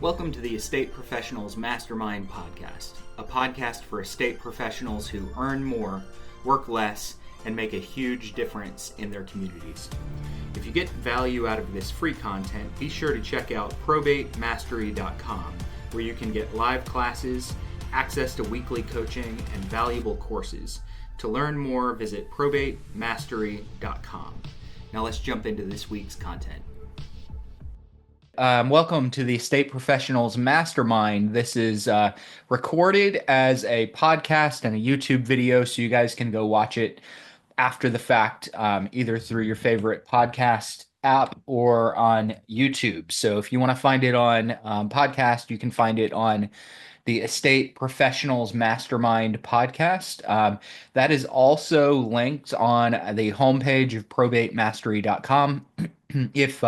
Welcome to the Estate Professionals Mastermind Podcast, a podcast for estate professionals who earn more, work less, and make a huge difference in their communities. If you get value out of this free content, be sure to check out probatemastery.com, where you can get live classes, access to weekly coaching, and valuable courses. To learn more, visit probatemastery.com. Now let's jump into this week's content. Welcome to the Estate Professionals Mastermind. This is recorded as a podcast and a YouTube video, so you guys can go watch it after the fact, either through your favorite podcast app or on YouTube. So if you want to find it on podcast, you can find it on the Estate Professionals Mastermind podcast. That is also linked on the homepage of probatemastery.com. If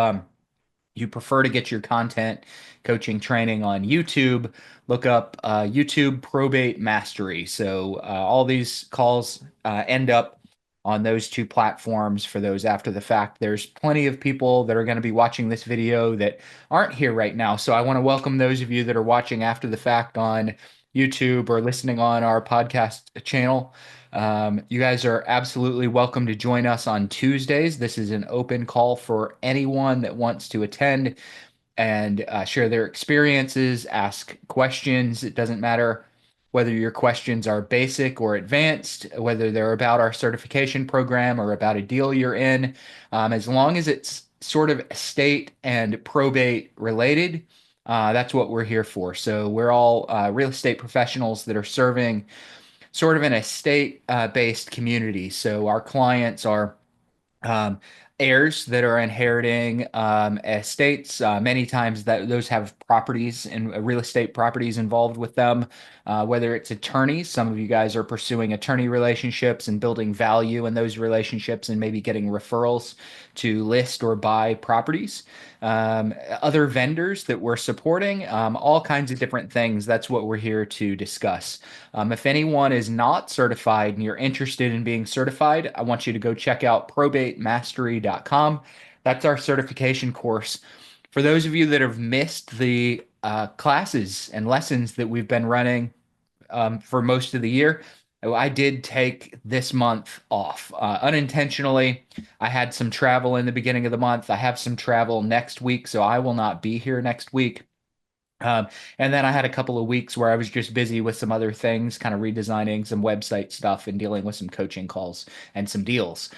you prefer to get your content coaching training on YouTube, look up YouTube Probate Mastery. So all these calls end up on those two platforms for those after the fact. There's plenty of people that are going to be watching this video that aren't here right now. So I want to welcome those of you that are watching after the fact on YouTube or listening on our podcast channel. You guys are absolutely welcome to join us on Tuesdays. This is an open call for anyone that wants to attend and share their experiences, ask questions. It doesn't matter whether your questions are basic or advanced, whether they're about our certification program or about a deal you're in, as long as it's sort of estate and probate related. That's what we're here for. So we're all real estate professionals that are serving sort of an estate-based community. So our clients are heirs that are inheriting estates. Many times those have properties and real estate properties involved with them, whether it's attorneys. Some of you guys are pursuing attorney relationships and building value in those relationships and maybe getting referrals to list or buy properties. Other vendors that we're supporting, all kinds of different things. That's what we're here to discuss. If anyone is not certified and you're interested in being certified, I want you to go check out probatemastery.com. That's our certification course. For those of you that have missed the classes and lessons that we've been running for most of the year, I did take this month off unintentionally. I had some travel in the beginning of the month. I have some travel next week, so I will not be here next week. And then I had a couple of weeks where I was just busy with some other things, kind of redesigning some website stuff and dealing with some coaching calls and some deals.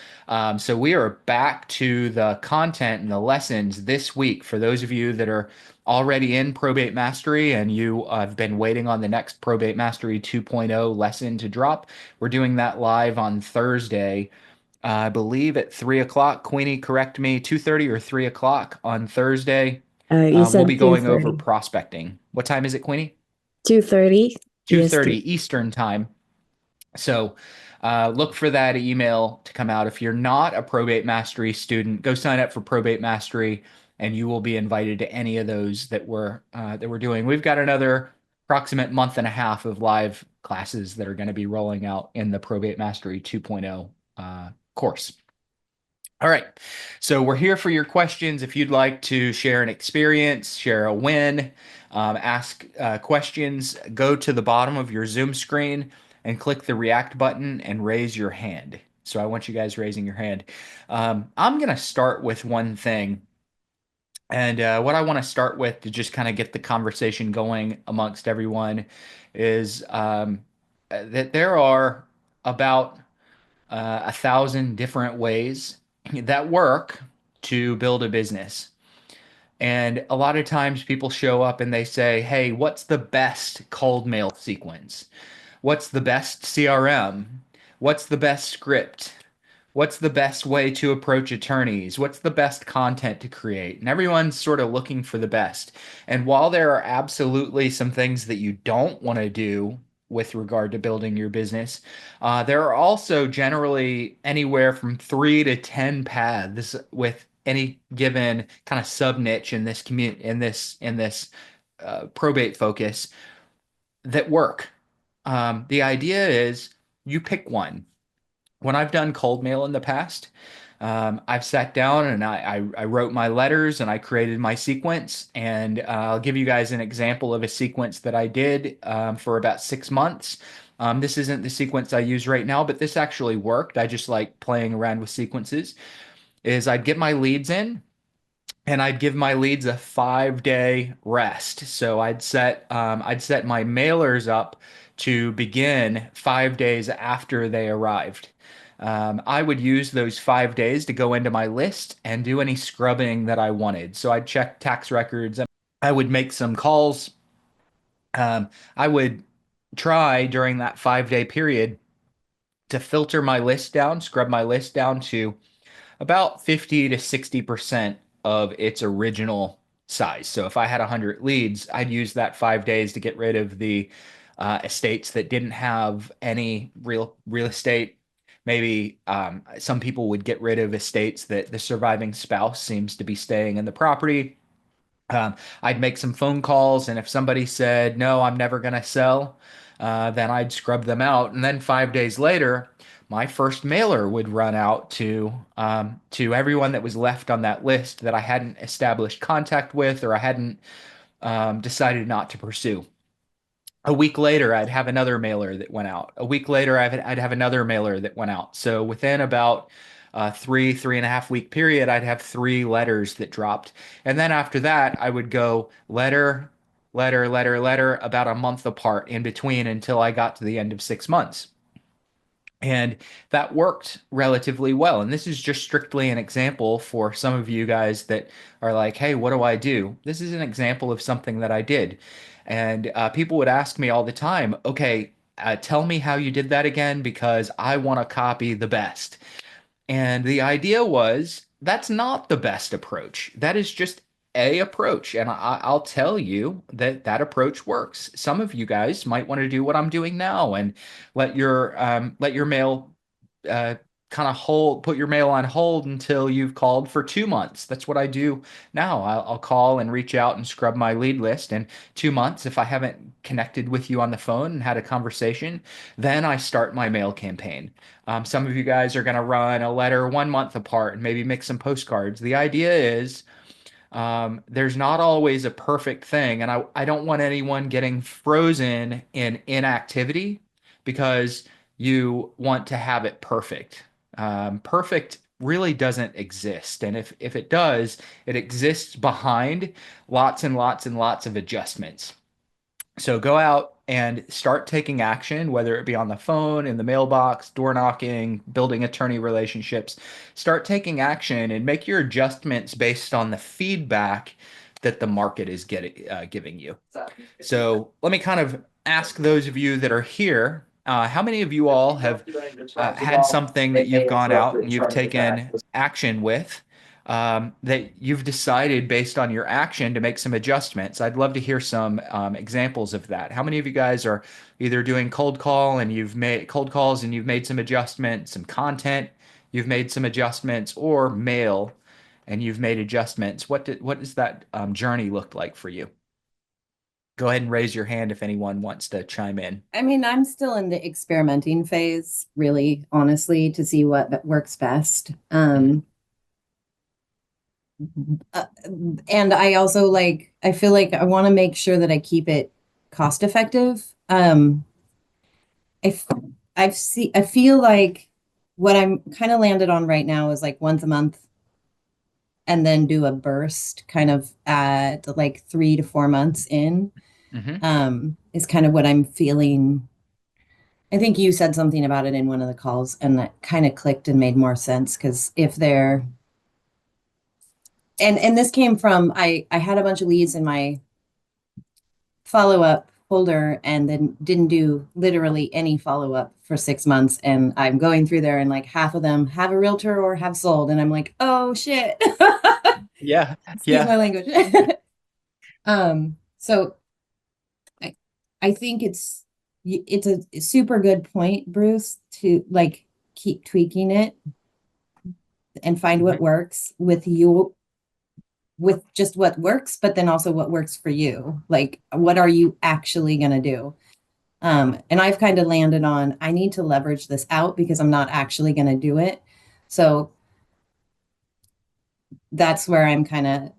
So we are back to the content and the lessons this week. For those of you that are already in Probate Mastery and you have been waiting on the next Probate Mastery 2.0 lesson to drop, we're doing that live on Thursday. I believe at 3 o'clock. Queenie, correct me, 2:30 or 3 o'clock on Thursday. You We'll said be going over 2:30. prospecting. What time is it, Queenie? 2:30 2:30 EST. Eastern time. So look for that email to come out. If you're not a Probate Mastery student, go sign up for Probate Mastery, and you will be invited to any of those that we're doing. We've got another approximate month and a half of live classes that are going to be rolling out in the Probate Mastery 2.0 course. All right, so we're here for your questions. If you'd like to share an experience, share a win, ask questions, go to the bottom of your Zoom screen and click the react button and raise your hand. So I want you guys raising your hand. I'm going to start with one thing. And what I want to start with to just kind of get the conversation going amongst everyone is that there are about 1,000 different ways that work to build a business. And a lot of times people show up and they say, hey, what's the best cold mail sequence? What's the best CRM? What's the best script? What's the best way to approach attorneys? What's the best content to create? And everyone's sort of looking for the best. And while there are absolutely some things that you don't want to do with regard to building your business, there are also generally anywhere from 3 to 10 paths with any given kind of sub niche in this community, in this probate focus that work. The idea is you pick one. When I've done cold mail in the past, I've sat down and I wrote my letters and I created my sequence. And I'll give you guys an example of a sequence that I did for about 6 months. This isn't the sequence I use right now, but this actually worked. I just like playing around with sequences. Is I'd get my leads in and I'd give my leads a 5 day rest. So I'd set my mailers up to begin 5 days after they arrived. I would use those 5 days to go into my list and do any scrubbing that I wanted. So I'd check tax records. I would make some calls. I would try during that 5 day period to filter my list down, scrub my list down to about 50 to 60% of its original size. So if I had 100 leads, I'd use that 5 days to get rid of the estates that didn't have any real estate. Maybe some people would get rid of estates that the surviving spouse seems to be staying in the property. I'd make some phone calls, and if somebody said, no, I'm never going to sell, then I'd scrub them out. And then 5 days later, my first mailer would run out to everyone that was left on that list that I hadn't established contact with or I hadn't decided not to pursue. A week later, I'd have another mailer that went out. A week later, I'd have another mailer that went out. So within about 3.5 week period, I'd have 3 letters that dropped. And then after that, I would go letter, letter, letter, letter about a month apart in between until I got to the end of 6 months. And that worked relatively well. And this is just strictly an example for some of you guys that are like, hey, what do I do? This is an example of something that I did. And people would ask me all the time, okay, tell me how you did that again because I want to copy the best. And the idea was that's not the best approach. That is just a approach. And I'll tell you that that approach works. Some of you guys might want to do what I'm doing now and let your mail uh, kind of put your mail on hold until you've called for 2 months. That's what I do now. I'll call and reach out and scrub my lead list. And 2 months, if I haven't connected with you on the phone and had a conversation, then I start my mail campaign. Some of you guys are going to run a letter 1 month apart and maybe mix some postcards. The idea is there's not always a perfect thing, and I don't want anyone getting frozen in inactivity because you want to have it perfect. Perfect really doesn't exist, and if it does, it exists behind lots and lots and lots of adjustments. So go out and start taking action, whether it be on the phone, in the mailbox, door knocking, building attorney relationships. Start taking action and make your adjustments based on the feedback that the market is giving you. So let me kind of ask those of you that are here, how many of you all have had something that you've gone out and you've taken action with that you've decided based on your action to make some adjustments? I'd love to hear some examples of that. How many of you guys are either doing cold calls and you've made some adjustments, some content, you've made some adjustments, or mail and you've made adjustments? What does that journey look like for you? Go ahead and raise your hand if anyone wants to chime in. I mean, I'm still in the experimenting phase, really, honestly, to see what works best. Mhm. Uh, and I also I feel like I want to make sure that I keep it cost effective. I, f- I feel like what I'm kind of landed on right now is like once a month and then do a burst kind of at like 3 to 4 months in, Mhm. is kind of what I'm feeling. I think you said something about it in one of the calls, and that kind of clicked and made more sense because if they're and this came from I had a bunch of leads in my follow up folder and then didn't do literally any follow up for 6 months, and I'm going through there and like half of them have a realtor or have sold, and I'm like, oh shit. Yeah, Excuse yeah. my language. So I I think it's a super good point, Bruce, to like keep tweaking it and find what Mhm. works with you, with just what works, but then also what works for you. Like, what are you actually going to do? And I've kind of landed on I need to leverage this out because I'm not actually going to do it. So that's where I'm kind of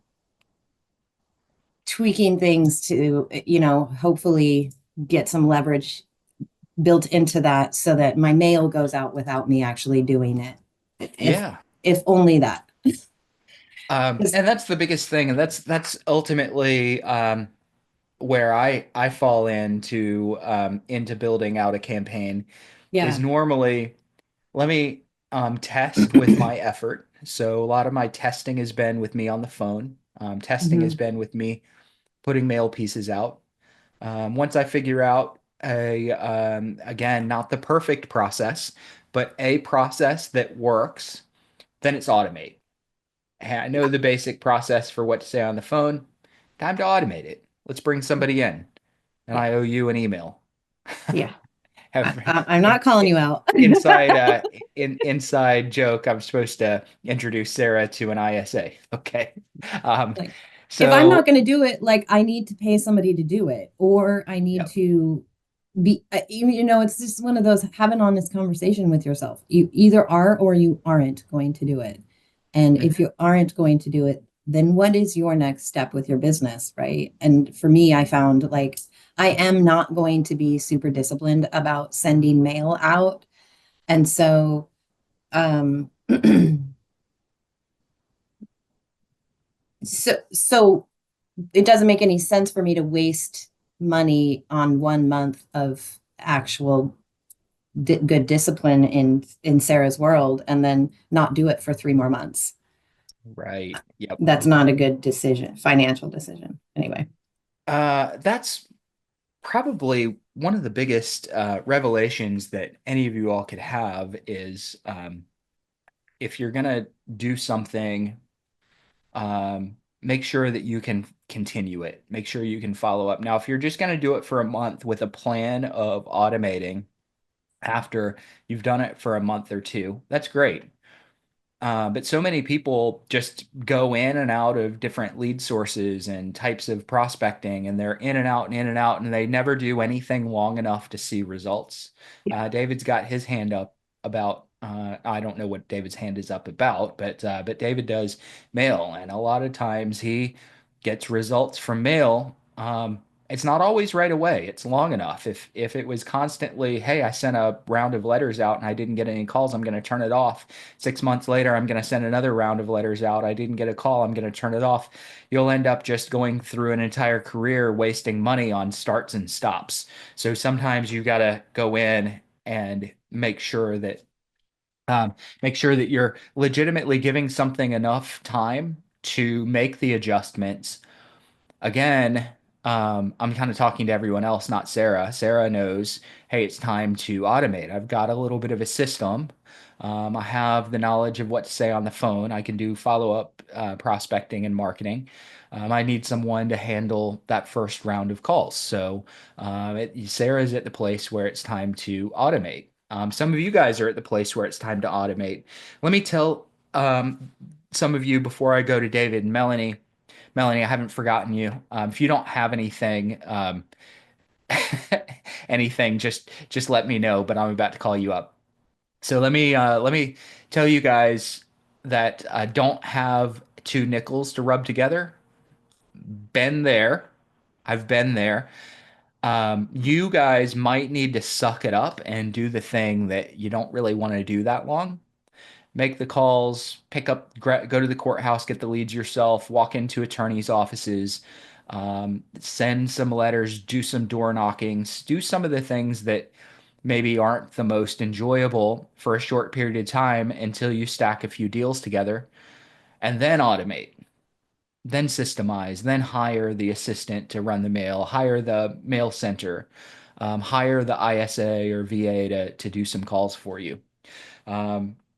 tweaking things to, hopefully get some leverage built into that so that my mail goes out without me actually doing it. If Yeah. if only that. And that's the biggest thing, and that's ultimately where I fall into building out a campaign is Yeah. normally let me test with my effort. So a lot of my testing has been with me on the phone. Testing has Mhm. been with me putting mail pieces out. Once I figure out again, not the perfect process, but a process that works, then it's automate. Hey, I know the basic process for what to say on the phone. Time to automate it. Let's bring somebody in, and Yeah. I owe you an email. Yeah. Have I'm not calling you out. inside inside joke. I'm supposed to introduce Sarah to an ISA. Okay. Um, Like, if I'm not so going to do it, like I need to pay somebody to do it, or I need yep. to be, it's just one of those have an honest conversation with yourself. You either are or you aren't going to do it. And if Mhm. you aren't going to do it, then what is your next step with your business, right? And for me, I found like I am not going to be super disciplined about sending mail out. And so, um, so it doesn't make any sense for me to waste money on 1 month of actual good discipline in Sarah's world and then not do it for 3 more months. Right. Yep. That's not a good decision, financial decision. Anyway. That's probably one of the biggest revelations that any of you all could have is if you're gonna do something, make sure that you can continue it. Make sure you can follow up. Now, if you're just gonna do it for a month with a plan of automating after you've done it for a month or two, that's great. But so many people just go in and out of different lead sources and types of prospecting, and they're in and out and in and out, and they never do anything long enough to see results. David's got his hand up about, I don't know what David's hand is up about, but David does mail, and a lot of times he gets results from mail. It's not always right away. It's long enough. If it was constantly, hey, I sent a round of letters out and I didn't get any calls, I'm going to turn it off. 6 months later, I'm going to send another round of letters out. I didn't get a call. I'm going to turn it off. You'll end up just going through an entire career wasting money on starts and stops. So sometimes you got to go in and make sure that you're legitimately giving something enough time to make the adjustments. Again, I'm kind of talking to everyone else, not Sarah. Sarah knows, hey, it's time to automate. I've got a little bit of a system. I have the knowledge of what to say on the phone. I can do follow-up prospecting and marketing. I need someone to handle that first round of calls. So Sarah's at the place where it's time to automate. Some of you guys are at the place where it's time to automate. Let me tell some of you before I go to David and Melanie. Melanie, I haven't forgotten you. If you don't have anything, anything, just let me know. But I'm about to call you up. So let me tell you guys that I don't have two nickels to rub together. Been there. I've been there. You guys might need to suck it up and do the thing that you don't really want to do that long. Make the calls, go to the courthouse, get the leads yourself, walk into attorneys' offices, send some letters, do some door knockings, do some of the things that maybe aren't the most enjoyable for a short period of time until you stack a few deals together, and then automate, then systemize, then hire the assistant to run the mail, hire the mail center, hire the ISA or VA to do some calls for you.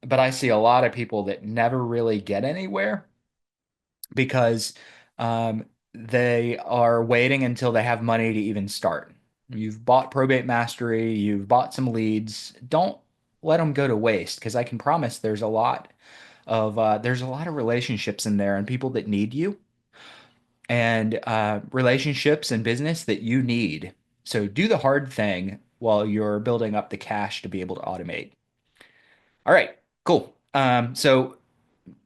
But I see a lot of people that never really get anywhere because they are waiting until they have money to even start. You've bought Probate Mastery, you've bought some leads. Don't let them go to waste because I can promise there's a lot of relationships in there and people that need you and relationships and business that you need. So do the hard thing while you're building up the cash to be able to automate. All right, cool. So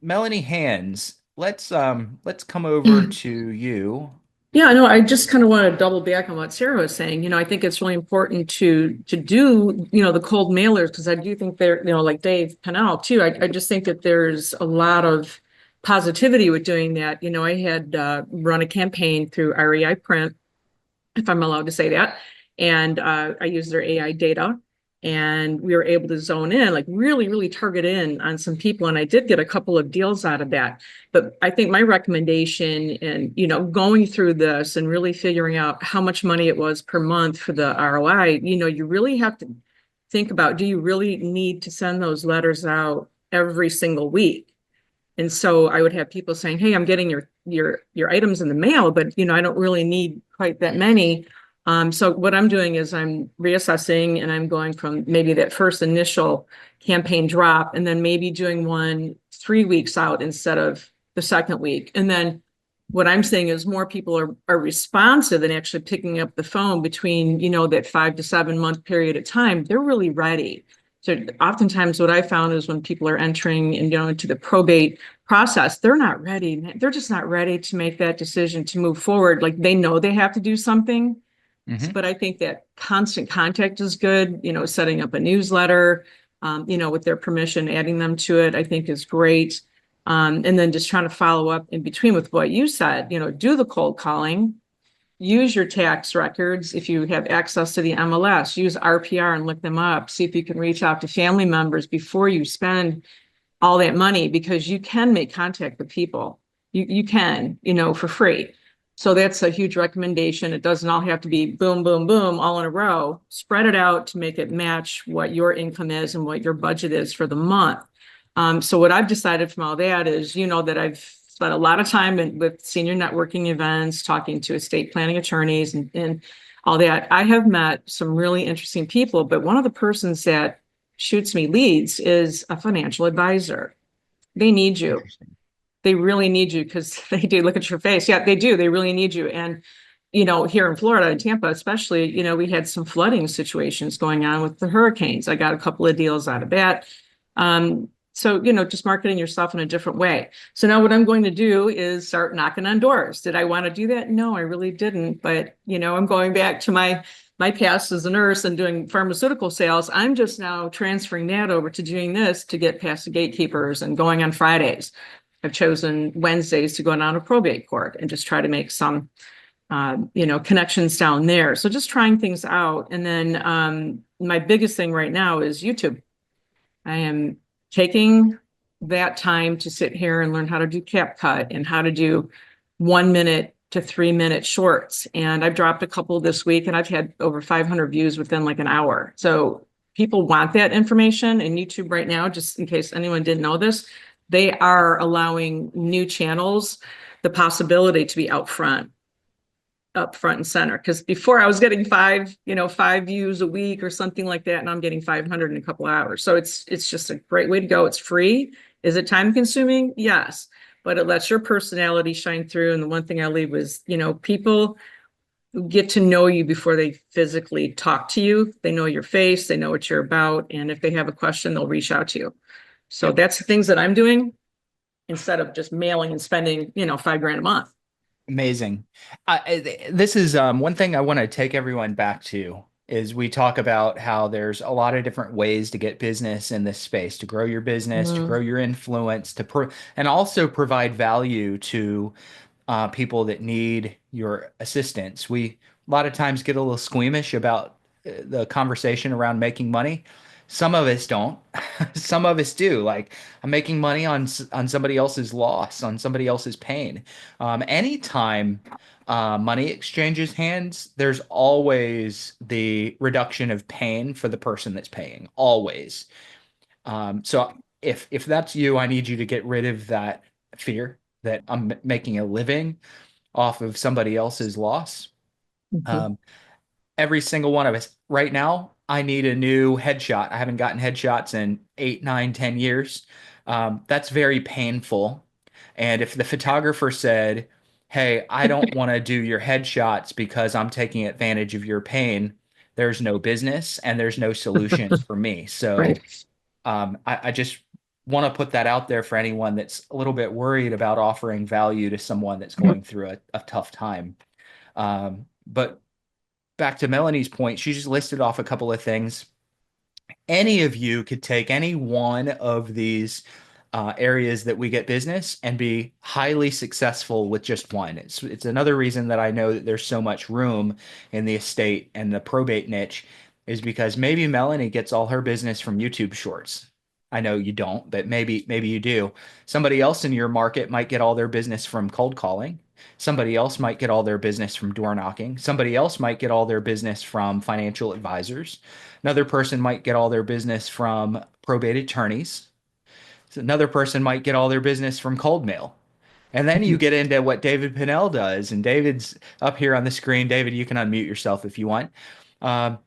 Melanie Hands, let's come over to you. Yeah, no, I just kind of want to double back on what Sarah was saying. I think it's really important to do, the cold mailers because I do think they're, like Dave Pennell too. I just think that there's a lot of positivity with doing that. I had run a campaign through REI Print, if I'm allowed to say that. And I used their AI data and we were able to zone in, like really, really target in on some people. And I did get a couple of deals out of that. But I think my recommendation and, going through this and really figuring out how much money it was per month for the ROI, you really have to think about, do you really need to send those letters out every single week? And so I would have people saying, "Hey, I'm getting your items in the mail, but I don't really need quite that many." So what I'm doing is I'm reassessing and I'm going from maybe that first initial campaign drop and then maybe doing one 3 weeks out instead of the second week. And then what I'm saying is more people are responsive and actually picking up the phone between, that 5 to 7 month period of time. They're really ready. So oftentimes what I found is when people are entering and into the probate process, they're not ready. They're just not ready to make that decision to move forward. Like they know they have to do something, Hmm. but I think that constant contact is good. Setting up a newsletter, with their permission, adding them to it, I think is great. And then just trying to follow up in between with what you said, do the cold calling, use your tax records. If you have access to the MLS, use RPR and look them up. See if you can reach out to family members before you spend all that money because you can make contact with people. You can, for free. So that's a huge recommendation. It doesn't all have to be boom, boom, boom, all in a row. Spread it out to make it match what your income is and what your budget is for the month. So what I've decided from all that is, that I've spent a lot of time with senior networking events, talking to estate planning attorneys and all that. I have met some really interesting people, but one of the persons that shoots me leads is a financial advisor. They need you. Interesting. They really need you because they do look at your face. Yeah, they do. They really need you. And, here in Florida, in Tampa, especially, we had some flooding situations going on with the hurricanes. I got a couple of deals out of that. So, just marketing yourself in a different way. So now what I'm going to do is start knocking on doors. Did I want to do that? No, I really didn't. But, I'm going back to my past as a nurse and doing pharmaceutical sales. I'm just now transferring that over to doing this to get past the gatekeepers and going on Fridays. I've chosen Wednesdays to go down to probate court and just try to make some, connections down there. So just trying things out. And then my biggest thing right now is YouTube. I am taking that time to sit here and learn how to do CapCut and how to do 1 minute to 3 minute shorts. And I've dropped a couple this week and I've had over 500 views within like an hour. So people want that information. And YouTube right now, just in case anyone didn't know this, they are allowing new channels the possibility to be up front and center. Because before I was getting five views a week or something like that, and I'm getting 500 in a couple of hours. So it's just a great way to go. It's free. Is it time consuming? Yes, but it lets your personality shine through. And the one thing I leave was, people get to know you before they physically talk to you. They know your face, they know what you're about, and if they have a question, they'll reach out to you. So Yep. that's the things that I'm doing instead of just mailing and spending, $5,000 a month. Amazing. This is one thing I want to take everyone back to is we talk about how there's a lot of different ways to get business in this space, to grow your business, to grow Mhm. your influence, and also provide value to people that need your assistance. We a lot of times get a little squeamish about the conversation around making money. Some of us don't. Some of us do. Like I'm making money on somebody else's loss, on somebody else's pain. Anytime money exchanges hands, there's always the reduction of pain for the person that's paying. Always. So if that's you, I need you to get rid of that fear that I'm making a living off of somebody else's loss. Mhm. Um, every single one of us right now, I need a new headshot. I haven't gotten headshots in 8, 9, 10 years. That's very painful. And if the photographer said, "Hey, I don't want to do your headshots because I'm taking advantage of your pain," there's no business and there's no solution for me. So Right. I just want to put that out there for anyone that's a little bit worried about offering value to someone that's going through a tough time. But back to Melanie's point, she just listed off a couple of things. Any of you could take any one of these areas that we get business and be highly successful with just one. It's another reason that I know that there's so much room in the estate and the probate niche is because maybe Melanie gets all her business from YouTube shorts. I know you don't, but maybe you do. Somebody else in your market might get all their business from cold calling. Somebody else might get all their business from door knocking. Somebody else might get all their business from financial advisors. Another person might get all their business from probate attorneys. So another person might get all their business from cold mail. And then you get into what David Pinnell does. And David's up here on the screen. David, you can unmute yourself if you want.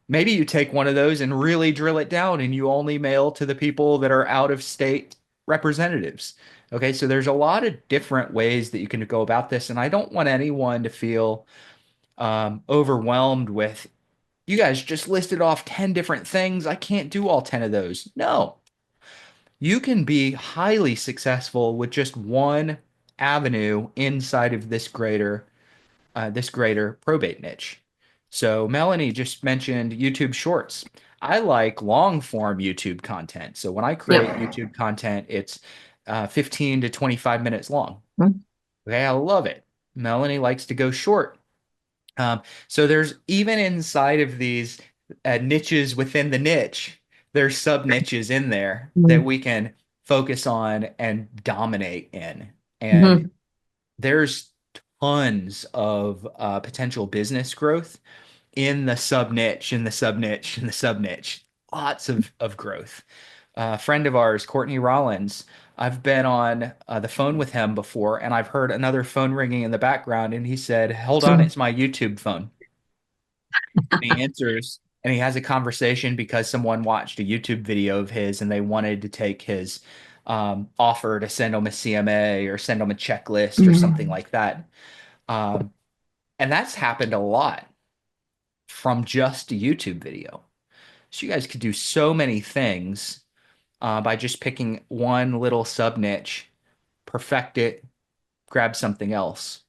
Maybe you take one of those and really drill it down and you only mail to the people that are out of state representatives. Okay, so there's a lot of different ways that you can go about this. And I don't want anyone to feel overwhelmed with, you guys just listed off 10 different things. I can't do all 10 of those. No, you can be highly successful with just one avenue inside of this greater probate niche. So Melanie just mentioned YouTube Shorts. I like long form YouTube content. So when I create YouTube content, it's 15 to 25 minutes long. Okay, I love it. Melanie likes to go short. So there's even inside of these niches within the niche, there's sub niches in there that we can focus on and dominate in. And there's tons of potential business growth in the sub niche, in the sub niche, in the sub niche. Lots of growth. A friend of ours, Courtney Rollins, I've been on the phone with him before, and I've heard another phone ringing in the background, and he said, "Hold on, it's my YouTube phone." And he answers, and he has a conversation because someone watched a YouTube video of his, and they wanted to take his offer to send him a CMA or send him a checklist or something like that. And that's happened a lot from just a YouTube video. So you guys could do so many things by just picking one little sub niche, perfect it, grab something else,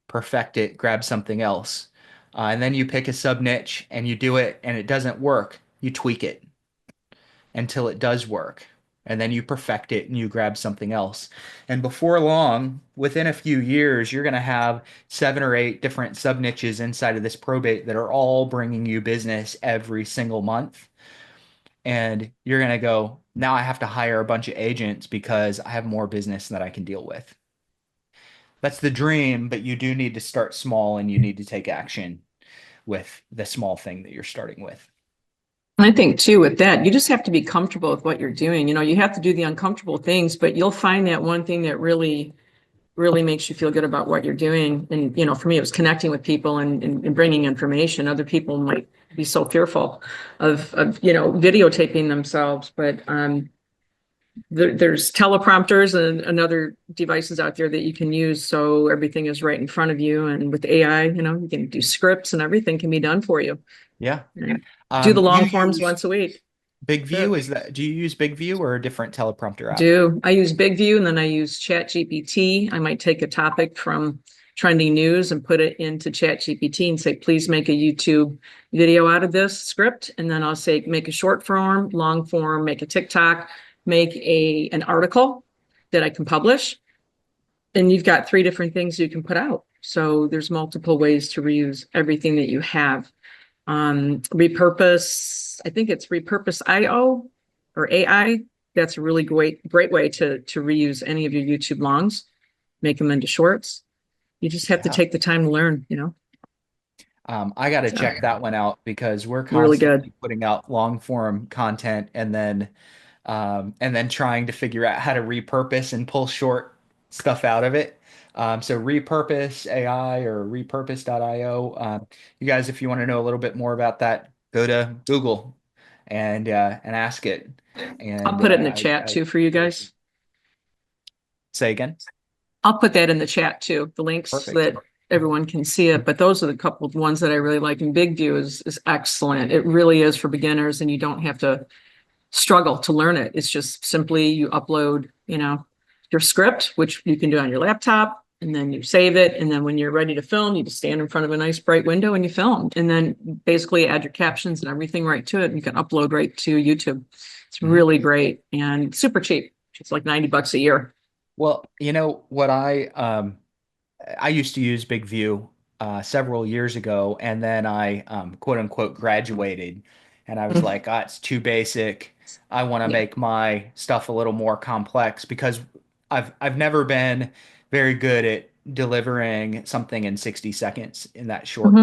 perfect it, grab something else. And then you pick a sub niche and you do it and it doesn't work. You tweak it until it does work. And then you perfect it and you grab something else. And before long, within a few years, you're going to have 7 or 8 different sub niches inside of this probate that are all bringing you business every single month. And you're going to go, now I have to hire a bunch of agents because I have more business that I can deal with. That's the dream, but you do need to start small and you need to take action with the small thing that you're starting with. I think too, with that, you just have to be comfortable with what you're doing. You know, you have to do the uncomfortable things, but you'll find that one thing that really makes you feel good about what you're doing. And, you know, for me, it was connecting with people and bringing information. Other people might be so fearful of, you know, videotaping themselves, but, there's teleprompters and other devices out there that you can use. So everything is right in front of you. And with AI, you know, you can do scripts and everything can be done for you. Yeah. Do the long You forms use once a week. Big View, do you use Big View or a different teleprompter app? I use Big View and then I use Chat GPT. I might take a topic from trending news and put it into Chat GPT and say, please make a YouTube video out of this script. And then I'll say, make a short form, long form, make a TikTok, make an article that I can publish. And you've got 3 different things you can put out. So there's multiple ways to reuse everything that you have. Repurpose, I think it's Repurpose IO or AI. That's a really great way to reuse any of your YouTube longs, make them into shorts. You just have to take the time to learn, you know. I got to check that one out because we're Really constantly good. putting out long form content and then trying to figure out how to repurpose and pull short stuff out of it. So Repurpose AI or repurpose.io. You guys, if you want to know a little bit more about that, go to Google and ask it. I'll And put it in the chat too for you guys. say again. I'll put that in the chat too, the links Perfect. that everyone can see it. But those are the couple of ones that I really like. And Big View is excellent. It really is for beginners, and you don't have to struggle to learn it. It's just simply you upload, your script, which you can do on your laptop, and then you save it. And then when you're ready to film, you just stand in front of a nice bright window and you film. And then basically add your captions and everything right to it. And you can upload right to YouTube. It's Mhm. really great and super cheap. It's like $90 a year. Well, you know what I used to use Big View several years ago, and then I quote unquote graduated, and I was like, ah, it's too basic. I want to Yeah. make my stuff a little more complex because I've never been very good at delivering something in 60 seconds in that short.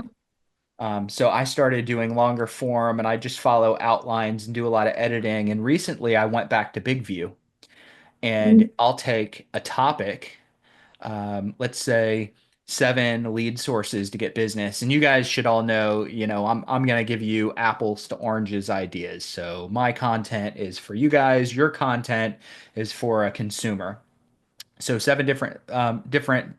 Mhm. So I started doing longer form, and I just follow outlines and do a lot of editing. And recently, I went back to Big View, and I'll take a topic, let's say 7 lead sources to get business. And you guys should all know, I'm gonna give you apples to oranges ideas. So my content is for you guys, your content is for a consumer. So 7 different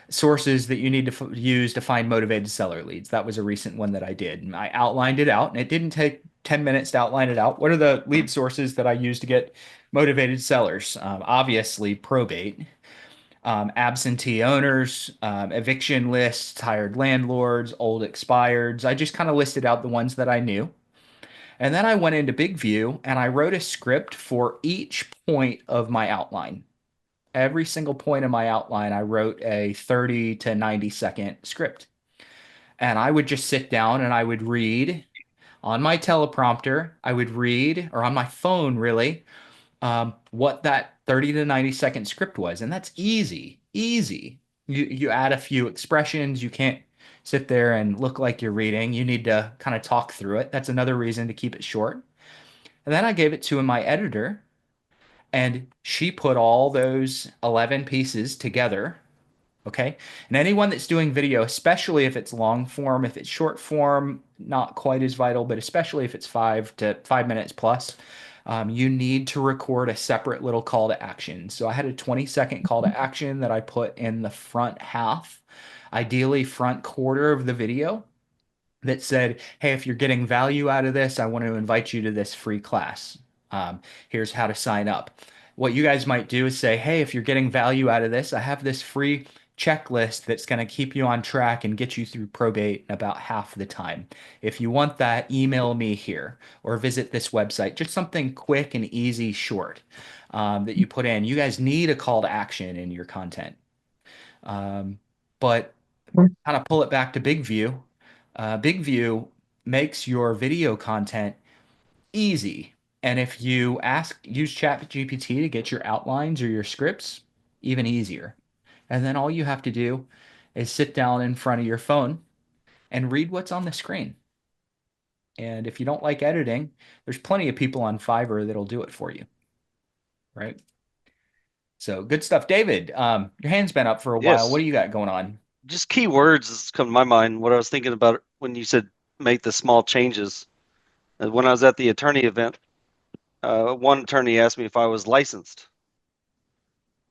sources that you need to use to find motivated seller leads. That was a recent one that I did. And I outlined it out, and it didn't take 10 minutes to outline it out. What are the lead sources that I use to get motivated sellers? Obviously, probate, absentee owners, eviction lists, hired landlords, old expireds. I just kind of listed out the ones that I knew. And then I went into Big View and I wrote a script for each point of my outline. Every single point of my outline, I wrote a 30 to 90-second script. And I would just sit down and I would read on my teleprompter. I would read, or on my phone, really, what that 30 to 90-second script was. And that's easy, easy. You add a few expressions. You can't sit there and look like you're reading. You need to kind of talk through it. That's another reason to keep it short. And then I gave it to my editor, and she put all those 11 pieces together. Okay. And anyone that's doing video, especially if it's long form, if it's short form, not quite as vital, but especially if it's 5 minutes plus, you need to record a separate little call to action. So I had a 20-second call to action that I put in the front half, ideally front quarter of the video, that said, hey, if you're getting value out of this, I want to invite you to this free class. Here's how to sign up. What you guys might do is say, hey, if you're getting value out of this, I have this free checklist that's going to keep you on track and get you through probate in about half the time. If you want that, email me here or visit this website. Just something quick and easy, short, that you put in. You guys need a call to action in your content. But kind of pull it back to Big View. Big View makes your video content easy. And if you use ChatGPT to get your outlines or your scripts, even easier. And then all you have to do is sit down in front of your phone and read what's on the screen. And if you don't like editing, there's plenty of people on Fiverr that'll do it for you, right? So good stuff. David, your hand's been up for a while. What Yes, do you got going on? just keywords has come to my mind. What I was thinking about when you said make the small changes. When I was at the attorney event, one attorney asked me if I was licensed.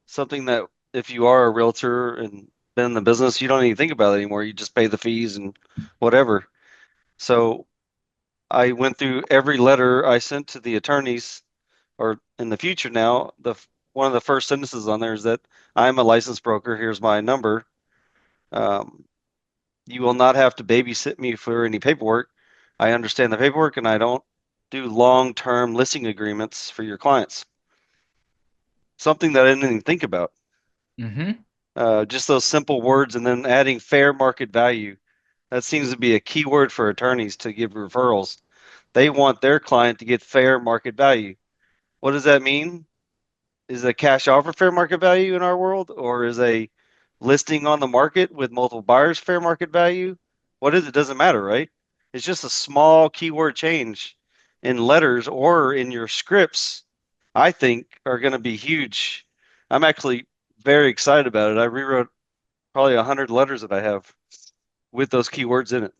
Something that if you are a realtor and been in the business, you don't even think about it anymore. You just pay the fees and whatever. So I went through every letter I sent to the attorneys, or in the future now, one of the first sentences on there is that I'm a licensed broker. Here's my number. Um, you will not have to babysit me for any paperwork. I understand the paperwork and I don't do long-term listing agreements for your clients. Something that I didn't even think about. Mm-hmm. Just those simple words and then adding fair market value. That seems to be a key word for attorneys to give referrals. They want their client to get fair market value. What does that mean? Is a cash offer fair market value in our world, or is a listing on the market with multiple buyers fair market value? What is it? Doesn't matter, right? It's just a small keyword change in letters or in your scripts, I think are going to be huge. I'm actually very excited about it. I rewrote probably 100 letters that I have with those keywords in it.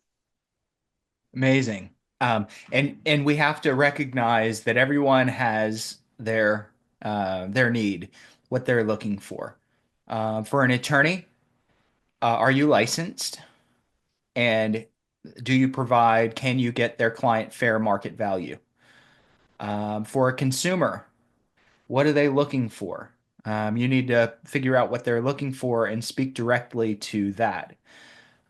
Amazing. And we have to recognize that everyone has their need, what they're looking for. For an attorney, are you licensed? And can you get their client fair market value? For a consumer, what are they looking for? You need to figure out what they're looking for and speak directly to that.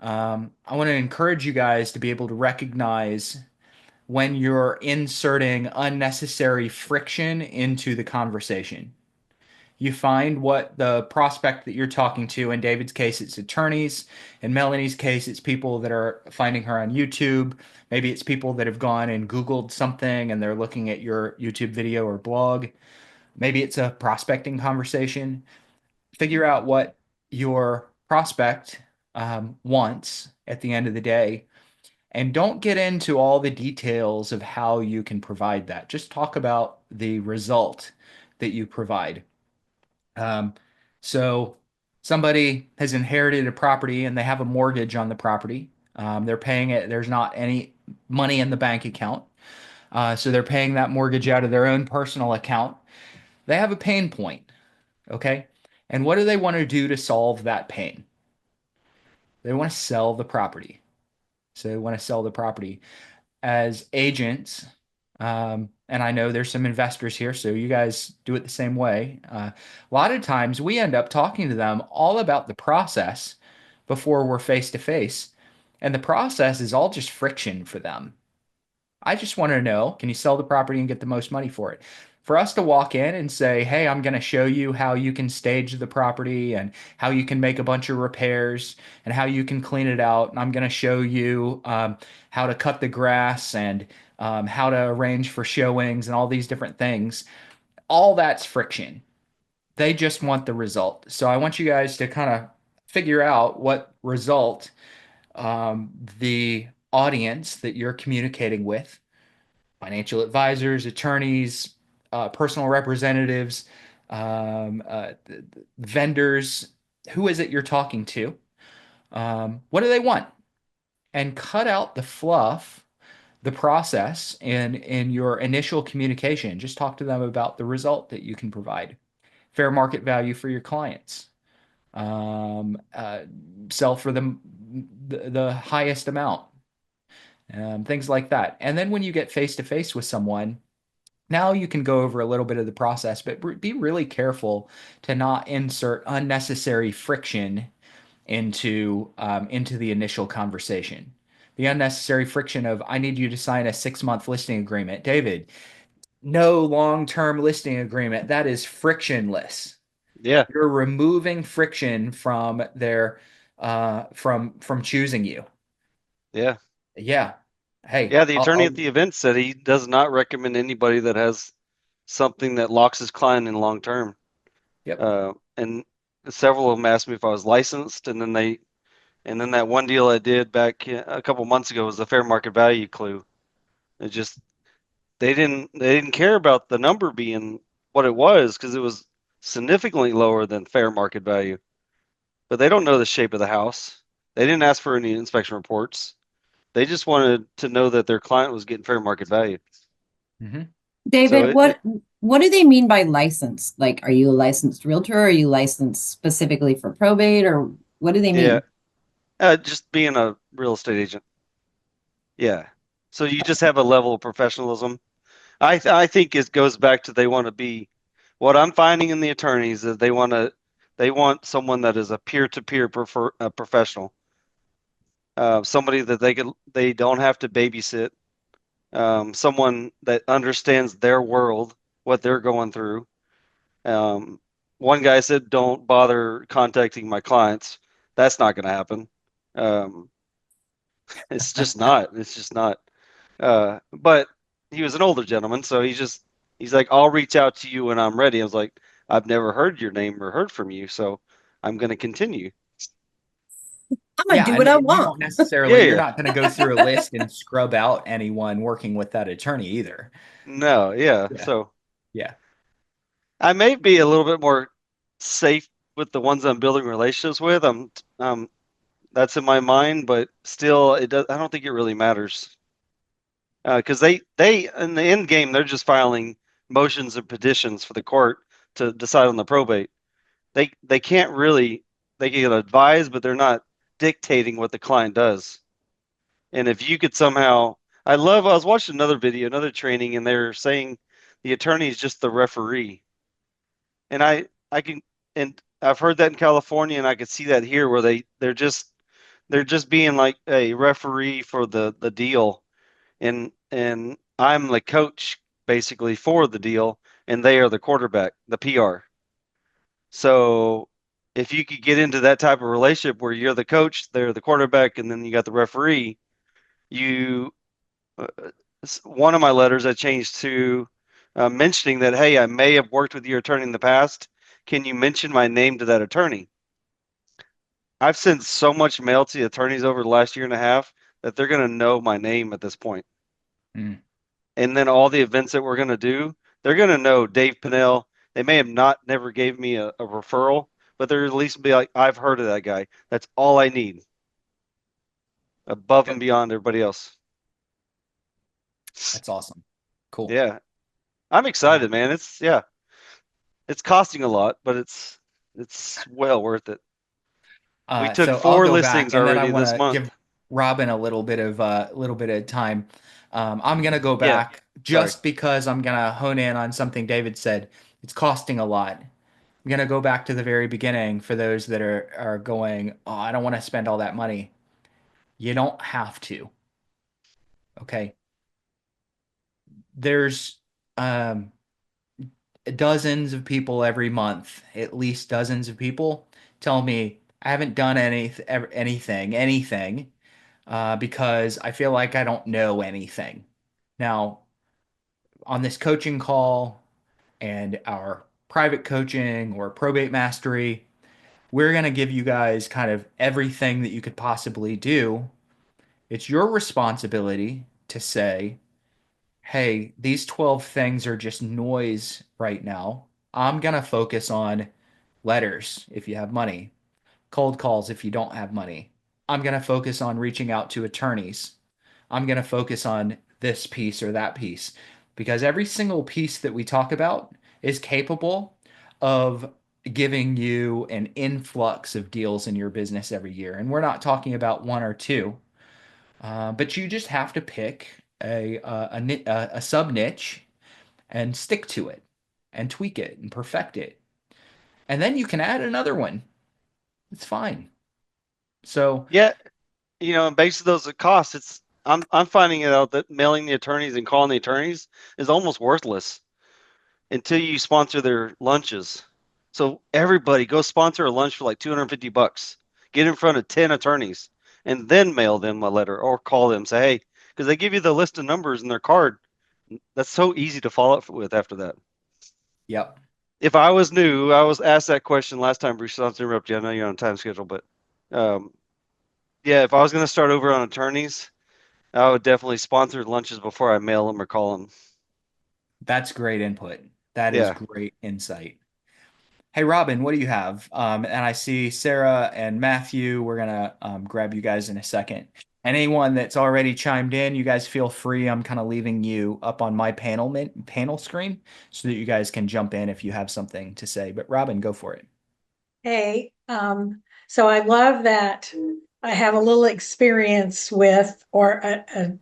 I want to encourage you guys to be able to recognize when you're inserting unnecessary friction into the conversation. You find what the prospect that you're talking to. In David's case, it's attorneys. In Melanie's case, it's people that are finding her on YouTube. Maybe it's people that have gone and Googled something and they're looking at your YouTube video or blog. Maybe it's a prospecting conversation. Figure out what your prospect wants at the end of the day, and don't get into all the details of how you can provide that. Just talk about the result that you provide. Um, so somebody has inherited a property and they have a mortgage on the property. They're paying it. There's not any money in the bank account. So they're paying that mortgage out of their own personal account. They have a pain point. Okay. And what do they want to do to solve that pain? They want to sell the property. So they want to sell the property. As agents, and I know there's some investors here, so you guys do it the same way. A lot of times we end up talking to them all about the process before we're face to face. And the process is all just friction for them. I just want to know, can you sell the property and get the most money for it? For us to walk in and say, hey, I'm going to show you how you can stage the property and how you can make a bunch of repairs and how you can clean it out. And I'm going to show you how to cut the grass and how to arrange for showings and all these different things. All that's friction. They just want the result. So I want you guys to kind of figure out what result the audience that you're communicating with, financial advisors, attorneys, personal representatives, vendors. Who is it you're talking to? What do they want? And cut out the fluff, the process, in your initial communication. Just talk to them about the result that you can provide. Fair market value for your clients. Um, uh, Sell for the highest amount. Things like that. And then when you get face to face with someone, now you can go over a little bit of the process, but be really careful to not insert unnecessary friction into the initial conversation. The unnecessary friction of I need you to sign a 6 month listing agreement. David, no long-term listing agreement. That is frictionless. Yeah. You're removing friction from their from choosing you. Yeah. Yeah. Hey, Yeah. The attorney at the event said he does not recommend anybody that has something that locks his client in long term. yep. And several of them asked me if I was licensed, and then that one deal I did back a couple months ago was the fair market value clue. It just they didn't care about the number being what it was because it was significantly lower than fair market value. But they don't know the shape of the house. They didn't ask for any inspection reports. They just wanted to know that their client was getting fair market value. Mhm. David, So what do they mean by licensed? Like, are you a licensed realtor? Are you licensed specifically for probate, or what do they yeah, mean? just being a real estate agent. Yeah. So you just have a level of professionalism. I think it goes back to they want to be what I'm finding in the attorneys is they want someone that is a peer-to-peer professional, somebody that they don't have to babysit, someone that understands their world, what they're going through. Um, One guy said, "Don't bother contacting my clients." That's not going to happen. Um, it's just not. It's just not. But he was an older gentleman, so he's like, I'll reach out to you when I'm ready. I was like, I've never heard your name or heard from you, so I'm going to continue. I'm gonna Yeah, do and what I you want. don't necessarily, Yeah, you're yeah. not going to go through a list and scrub out anyone working with that attorney either. No, yeah. Yeah. So Yeah. I may be a little bit more safe with the ones I'm building relationships with. That's in my mind, but still, it does. I don't think it really matters because they in the end game they're just filing motions and petitions for the court to decide on the probate. They can't really they can advise, but they're not dictating what the client does. And if you could somehow, I was watching another video, another training, and they're saying The attorney is just the referee. And I can, and I've heard that in California, and I could see that here where they're just being like a referee for the deal, and I'm the coach basically for the deal, and they are the quarterback, the PR. So if you could get into that type of relationship where you're the coach, they're the quarterback, and then you got the referee, you uh, one of my letters I changed to mentioning that, hey, I may have worked with your attorney in the past. Can you mention my name to that attorney? I've sent so much mail to the attorneys over the last year and a half that they're going to know my name at this point. Mm. And then all the events that we're going to do, they're going to know Dave Pinnell. They may have not never gave me a referral, but they're at least be like, I've heard of that guy. That's all I need, above and Yep. beyond everybody else. That's awesome. Cool. Yeah, I'm excited, man. It's costing a lot, but it's well worth it. We took So I'll 4 go back, listings and then I already want this to month. give Robin a little bit of time. I'm gonna go Yeah, back sorry. just because I'm gonna hone in on something David said. It's costing a lot. I'm gonna go back to the very beginning for those that are going, oh, I don't want to spend all that money. You don't have to. Okay. There's um dozens of people every month, at least dozens of people tell me I haven't done anything because I feel like I don't know anything. Now, on this coaching call and our private coaching or probate mastery, we're going to give you guys kind of everything that you could possibly do. It's your responsibility to say, hey, these 12 things are just noise right now. I'm going to focus on letters if you have money, cold calls if you don't have money. I'm going to focus on reaching out to attorneys. I'm going to focus on this piece or that piece because every single piece that we talk about is capable of giving you an influx of deals in your business every year. And we're not talking about one or two, but you just have to pick a sub niche and stick to it and tweak it and perfect it. And then you can add another one. It's fine. So, Yeah, and based on those costs, I'm finding it out that mailing the attorneys and calling the attorneys is almost worthless until you sponsor their lunches. So everybody go sponsor a lunch for like $250. Get in front of 10 attorneys and then mail them a letter or call them, say, hey, because they give you the list of numbers in their card. That's so easy to follow up with after that. yep. If I was new, I was asked that question last time, Bruce. I'll interrupt you. I know you're on a time schedule, but um, yeah, if I was going to start over on attorneys, I would definitely sponsor lunches before I mail them or call them. That's great input. That is Yeah. great insight. Hey, Robin, what do you have? And I see Sarah and Matthew. We're gonna grab you guys in a second. Anyone that's already chimed in, you guys feel free. I'm kind of leaving you up on my panel screen so that you guys can jump in if you have something to say. But Robin, go for it. Hey, so I love that I have a little experience with, or a,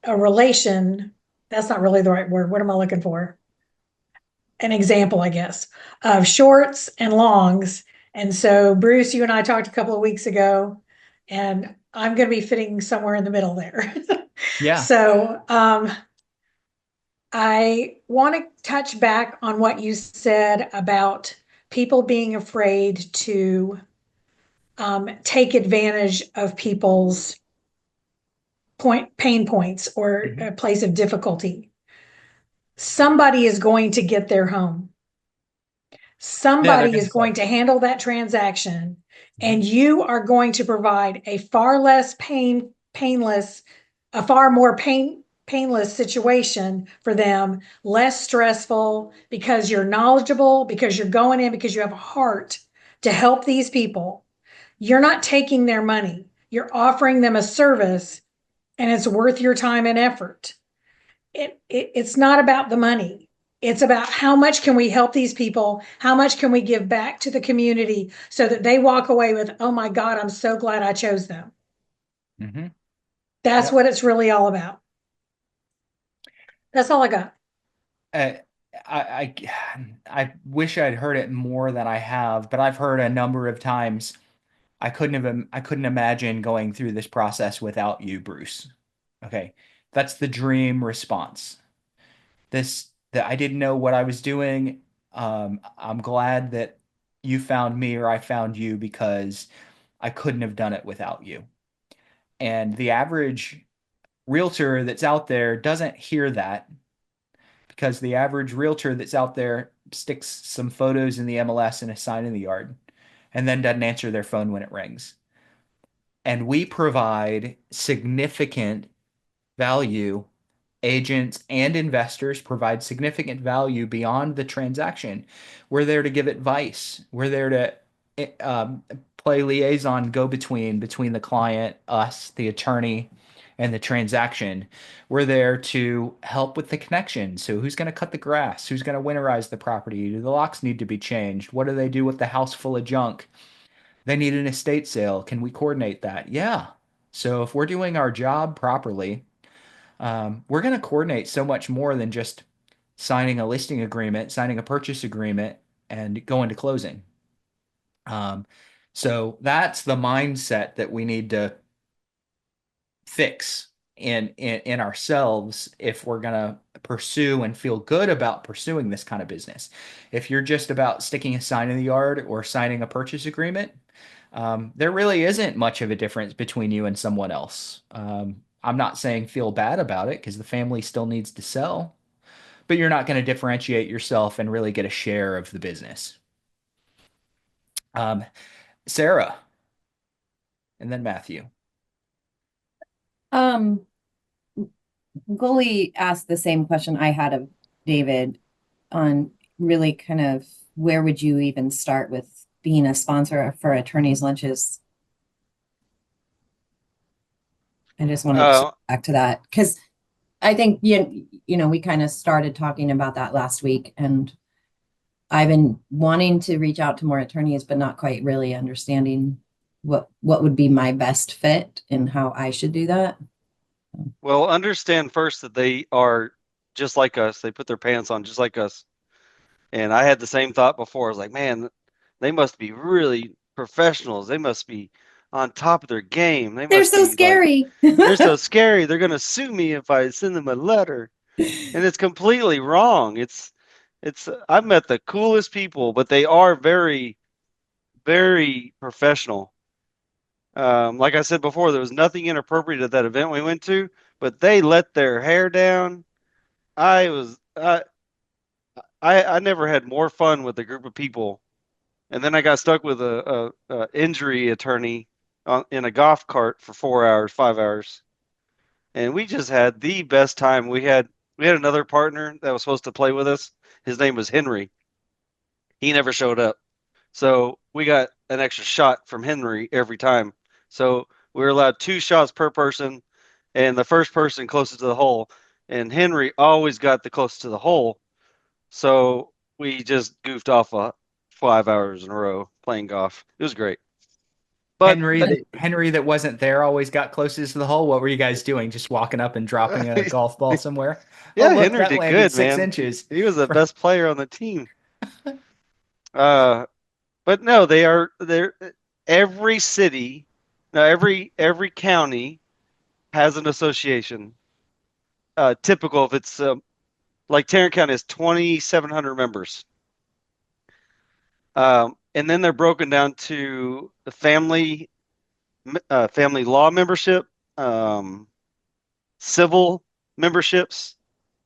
a relation. That's not really the right word. What am I looking for? An example, I guess, of shorts and longs. And so, Bruce, you and I talked a couple of weeks ago, and I'm going to be fitting somewhere in the middle there. Yeah. So, I want to touch back on what you said about people being afraid to take advantage of people's pain points or Mhm. a place of difficulty. Somebody is going to get their home. Yeah, they're Somebody gonna is going sell. to handle that transaction, Mhm. and you are going to provide a far less painless, a far more painless situation for them, less stressful, because you're knowledgeable, because you're going in, because you have a heart to help these people. You're not taking their money. You're offering them a service, and it's worth your time and effort. It's not about the money. It's about how much can we help these people? How much can we give back to the community so that they walk away with, oh my God, I'm so glad I chose them. Mhm. That's Yep. what it's really all about. That's all I got. Uh, I wish I'd heard it more than I have, but I've heard a number of times I couldn't imagine going through this process without you, Bruce. Okay. That's the dream response. This that I didn't know what I was doing. I'm glad that you found me or I found you because I couldn't have done it without you. And the average realtor that's out there doesn't hear that because the average realtor that's out there sticks some photos in the MLS and a sign in the yard and then doesn't answer their phone when it rings. And we provide significant value. Agents and investors provide significant value beyond the transaction. We're there to give advice. We're there to play liaison, go between the client, us, the attorney, and the transaction. We're there to help with the connection. So who's going to cut the grass? Who's going to winterize the property? Do the locks need to be changed? What do they do with the house full of junk? They need an estate sale. Can we coordinate that? Yeah. So if we're doing our job properly, we're going to coordinate so much more than just signing a listing agreement, signing a purchase agreement, and going to closing. Um, so that's the mindset that we need to fix in ourselves if we're going to pursue and feel good about pursuing this kind of business. If you're just about sticking a sign in the yard or signing a purchase agreement, there really isn't much of a difference between you and someone else. I'm not saying feel bad about it because the family still needs to sell, but you're not going to differentiate yourself and really get a share of the business. Um, Sarah, and then Matthew. Um, Goalie asked the same question I had of David on really kind of where would you even start with being a sponsor for attorneys' lunches? I just wanted to Uh, circle back to that because I think we kind of started talking about that last week, and I've been wanting to reach out to more attorneys, but not quite really understanding what would be my best fit and how I should do that. well, understand first that they are just like us. They put their pants on just like us. And I had the same thought before. I was like, man, they must be really professionals. They must be on top of their game. They They're must so be like, scary. they're so scary. They're gonna sue me if I send them a letter. And it's completely wrong. It's I've met the coolest people, but they are very, very professional. Like I said before, there was nothing inappropriate at that event we went to, but they let their hair down. I was I never had more fun with a group of people. And then I got stuck with a injury attorney in a golf cart for 4 hours, 5 hours, and we just had the best time. We had another partner that was supposed to play with us. His name was Henry. He never showed up, so we got an extra shot from Henry every time. So we were allowed 2 shots per person, and the first person closest to the hole. And Henry always got the closest to the hole, so we just goofed off 5 hours in a row playing golf. It was great. But Henry that wasn't there always got closest to the hole. What were you guys doing? Just walking up and dropping a golf ball somewhere? Oh, yeah, look, Henry that did landed good, six man. inches. He was the best player on the team. Uh, but no, they're every city, no, every county has an association. Typical if it's like Tarrant County has 2,700 members. And then they're broken down to the family law membership, um, civil memberships,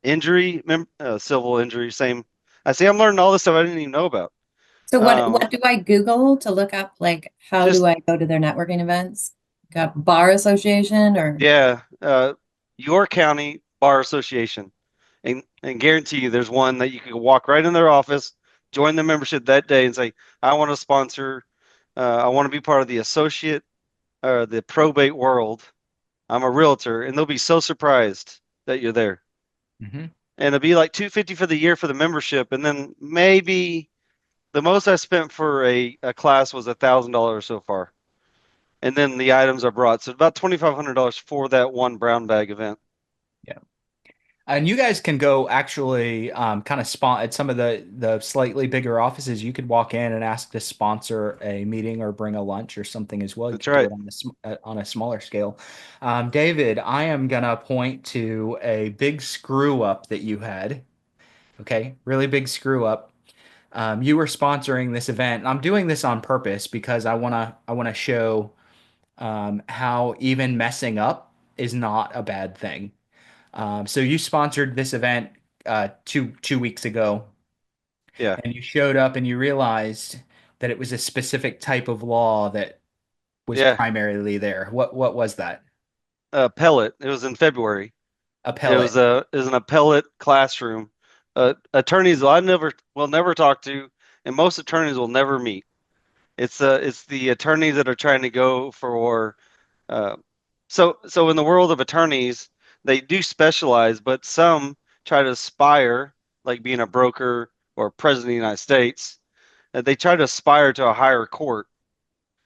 civil injury, same. I see. I'm learning all this stuff I didn't even know about. So Um, what do I Google to look up? Like, how do just I go to their networking events? Got bar association or yeah, your county bar association, and guarantee you, there's one that you can walk right in their office, join the membership that day, and say, I want to sponsor. I want to be part of the associate or the probate world. I'm a realtor, and they'll be so surprised that you're there. Mhm. And it'll be like $250 for the year for the membership, and then maybe the most I spent for a class was $1,000 so far. And then the items are brought. So about $2,500 for that one brown bag event. Yeah. And you guys can go actually kind of spot at some of the slightly bigger offices. You could walk in and ask to sponsor a meeting or bring a lunch or something as well. You That's could do right. it on a smaller scale. David, I am gonna point to a big screw up that you had. Okay, really big screw up. You were sponsoring this event. I'm doing this on purpose because I wanna show how even messing up is not a bad thing. So you sponsored this event two weeks ago, Yeah. and you showed up and you realized that it was a specific type of law that was Yeah. primarily there. What was that? Appellate. It was in February. Appellate. It was an appellate classroom. Attorneys I never will never talk to, and most attorneys will never meet. It's the attorneys that are trying to go for uh, so in the world of attorneys, they do specialize, but some try to aspire, like being a broker or president of the United States, they try to aspire to a higher court,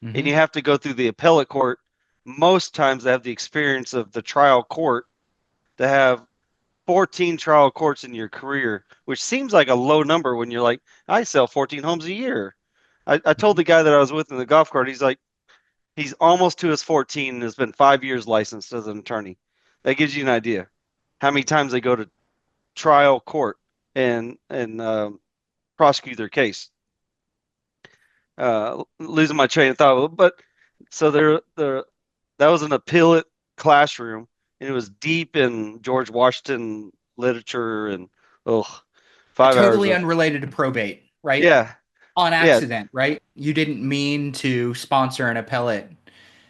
and you Hmm. have to go through the appellate court. Most times they have the experience of the trial court to have 14 trial courts in your career, which seems like a low number when you're like, I sell 14 homes a year. I told the guy that I was with in the golf cart, he's like, he's almost to his 14 and has been 5 years licensed as an attorney. That gives you an idea how many times they go to trial court and prosecute their case. Losing my train of thought, but so that was an appellate classroom, and it was deep in George Washington literature and oh, 5 hours Totally of unrelated to probate, right? yeah, On yeah, accident, right? You didn't mean to sponsor an appellate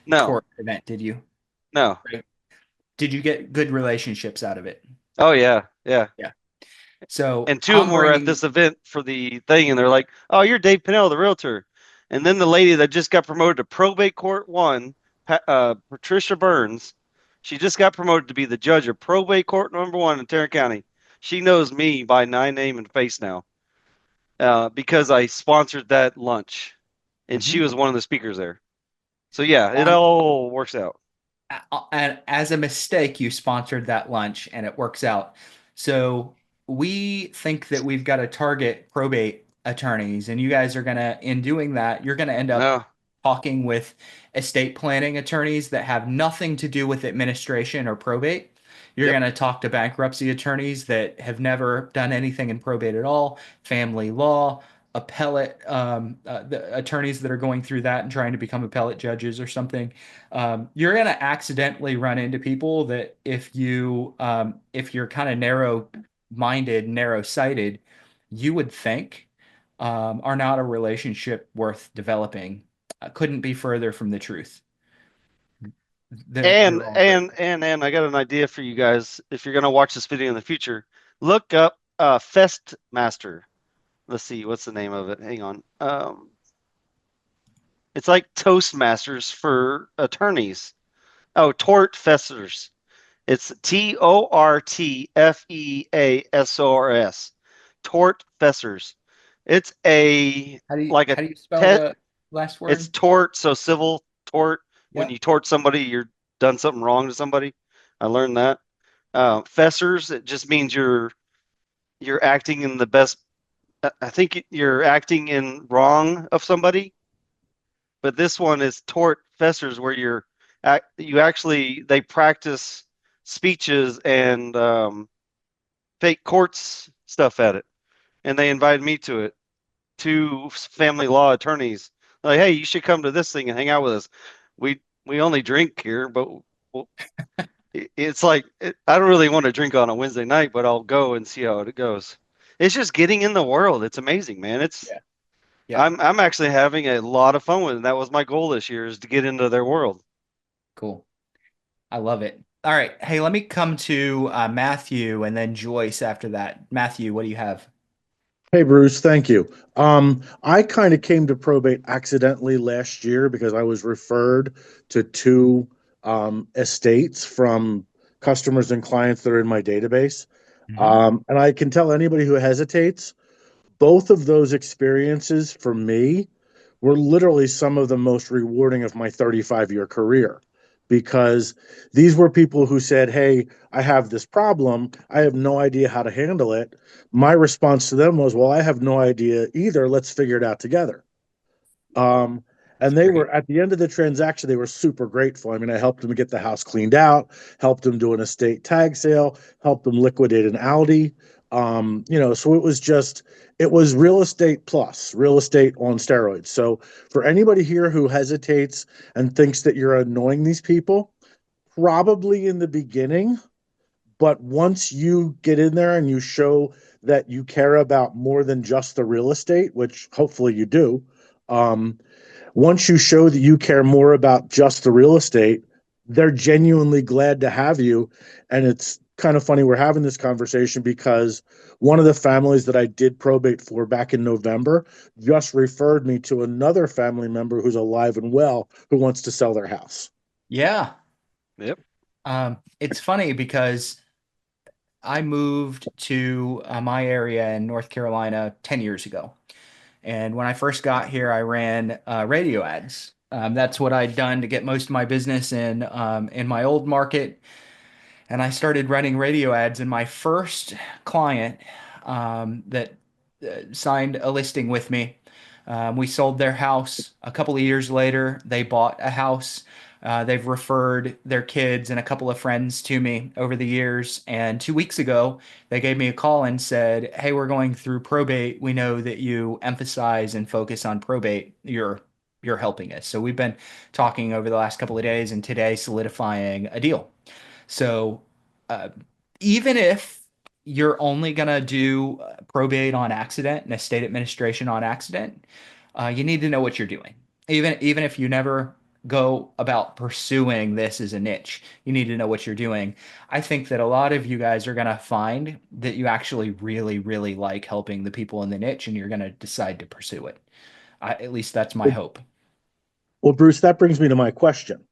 no, court event, did you? no, Right. Did you get good relationships out of it? oh yeah, yeah. Yeah. So And two of I'm them were at bringing. this event for the thing, and they're like, "Oh, you're Dave Pinnell, the realtor." And then the lady that just got promoted to probate court one, Patricia Burns, she just got promoted to be the judge of probate court number one in Tarrant County. She knows me by name and face now because I sponsored that lunch, and she Mhm. was one of the speakers there. So yeah, it all works out. And as a mistake, you sponsored that lunch and it works out. So we think that we've got to target probate attorneys, and you guys are gonna, in doing that, you're gonna end up No, talking with estate planning attorneys that have nothing to do with administration or probate. You're yep, going to talk to bankruptcy attorneys that have never done anything in probate at all, family law, appellate the attorneys that are going through that and trying to become appellate judges or something. You're going to accidentally run into people that if you're kind of narrow-minded, narrow-sighted, you would think are not a relationship worth developing. Couldn't be further from the truth. They're all great. and I got an idea for you guys. If you're gonna watch this video in the future, look up Fest Master. Let's see, what's the name of it? Hang on. It's like Toastmasters for attorneys. Oh, Tort Festers. It's TORTFEASORS. Tort Festers. It's a How do you like a how do you spell pet. the last It's word? tort, so civil tort. When Yeah. you tort somebody, you're done something wrong to somebody. I learned that. Festers, it just means you're acting in the best. I think you're acting in wrong of somebody, but this one is tort festers, where you actually they practice speeches and fake courts stuff at it, and they invited me to it. Two family law attorneys like, hey, you should come to this thing and hang out with us. We only drink here, but well, it's like I don't really want to drink on a Wednesday night, but I'll go and see how it goes. It's just getting in the world. It's amazing, man. It's Yeah. Yeah. I'm actually having a lot of fun with it. That was my goal this year is to get into their world. Cool. I love it. All right. Hey, let me come to Matthew and then Joyce after that. Matthew, what do you have? Hey Bruce, thank you. I kind of came to probate accidentally last year because I was referred to two estates from customers and clients that are in my database. Hmm. And I can tell anybody who hesitates, both of those experiences for me were literally some of the most rewarding of my 35-year career because these were people who said, "Hey, I have this problem. I have no idea how to handle it." My response to them was, "Well, I have no idea either. Let's figure it out together." Um, That's and they great. were at the end of the transaction, they were super grateful. I mean, I helped them get the house cleaned out, helped them do an estate tag sale, helped them liquidate an Audi. So it was real estate plus real estate on steroids. So for anybody here who hesitates and thinks that you're annoying these people, probably in the beginning, but once you get in there and you show that you care about more than just the real estate, which hopefully you do, um, once you show that you care more about just the real estate, they're genuinely glad to have you. And it's kind of funny we're having this conversation because one of the families that I did probate for back in November just referred me to another family member who's alive and well who wants to sell their house. Yeah. Yep. It's funny because I moved to my area in North Carolina 10 years ago. And when I first got here, I ran radio ads. That's what I'd done to get most of my business in my old market. And I started running radio ads. And my first client that signed a listing with me, we sold their house. A couple of years later, they bought a house. They've referred their kids and a couple of friends to me over the years. And 2 weeks ago, they gave me a call and said, "Hey, we're going through probate. We know that you emphasize and focus on probate. You're helping us." So we've been talking over the last couple of days and today solidifying a deal. So uh, even if you're only gonna do probate on accident and estate administration on accident, you need to know what you're doing. Even if you never go about pursuing this as a niche, you need to know what you're doing. I think that a lot of you guys are gonna find that you actually really, really like helping the people in the niche, and you're gonna decide to pursue it. At least that's my hope. Well, Bruce, that brings me to my question.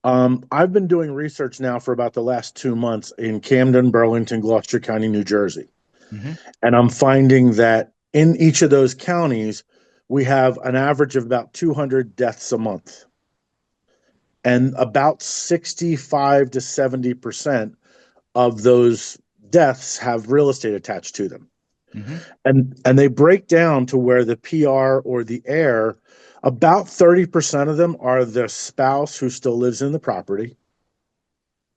I've been doing research now for about the last 2 months in Camden, Burlington, Gloucester County, New Jersey. Hmm. And I'm finding that in each of those counties, we have an average of about 200 deaths a month. And about 65 to 70% of those deaths have real estate attached to them. Hmm. And they break down to where the PR or the heir, about 30% of them are the spouse who still lives in the property.